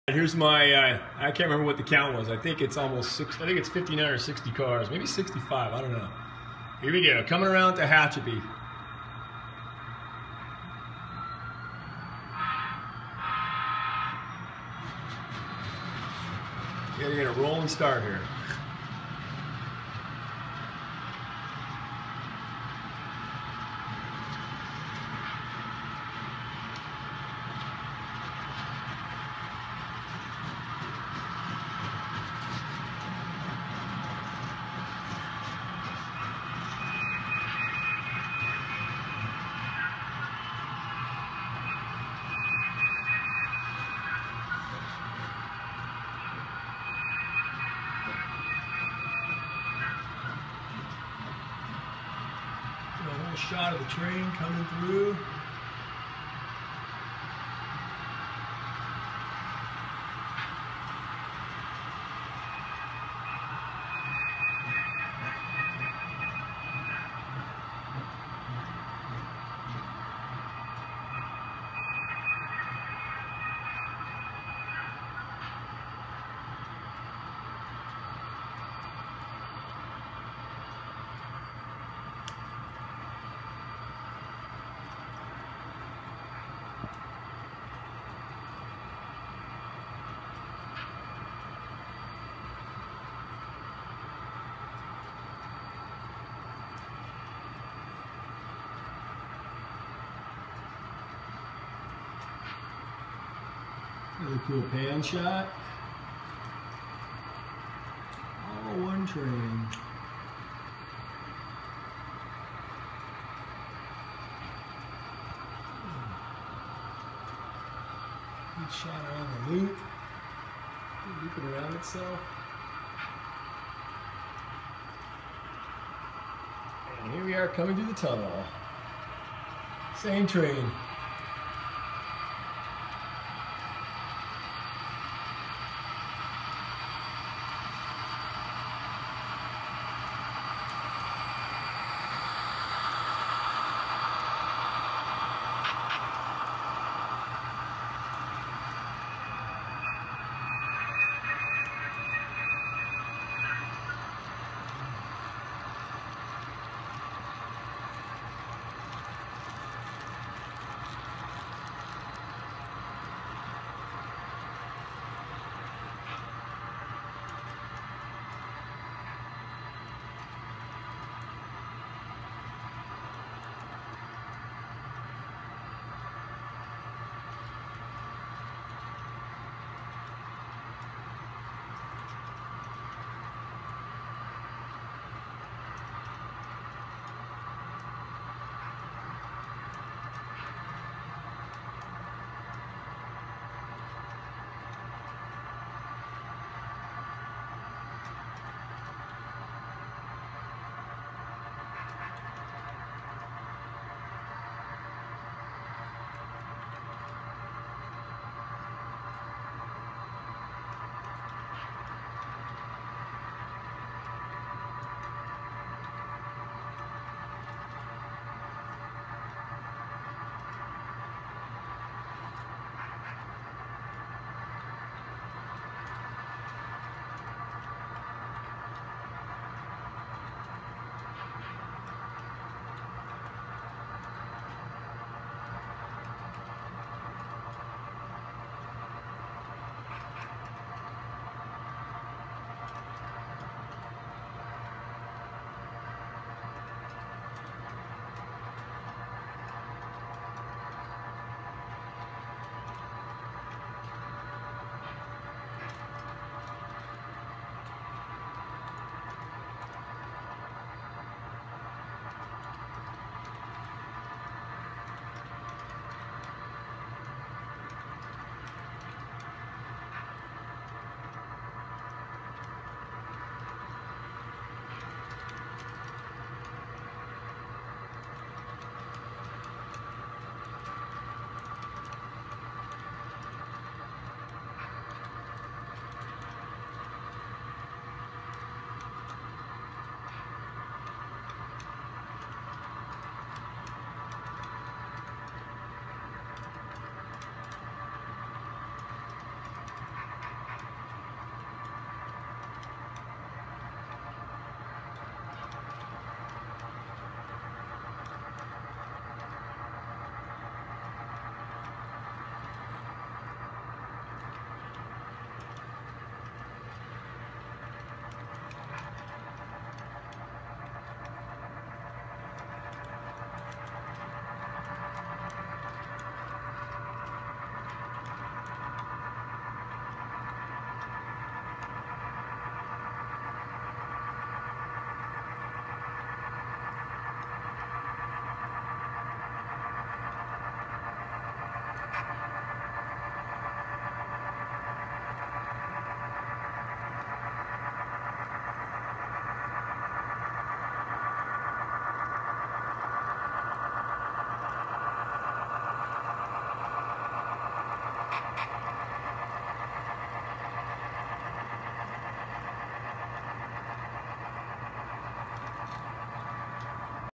Here's my, I can't remember what the count was. I think it's almost 60, I think it's 59 or 60 cars, maybe 65, I don't know. Here we go, coming around to Tehachapi. Getting a rolling start here. A little shot of the train coming through. Really cool pan shot. All one train. Good shot around the loop. Loop it around itself. And here we are coming to the tunnel. Same train.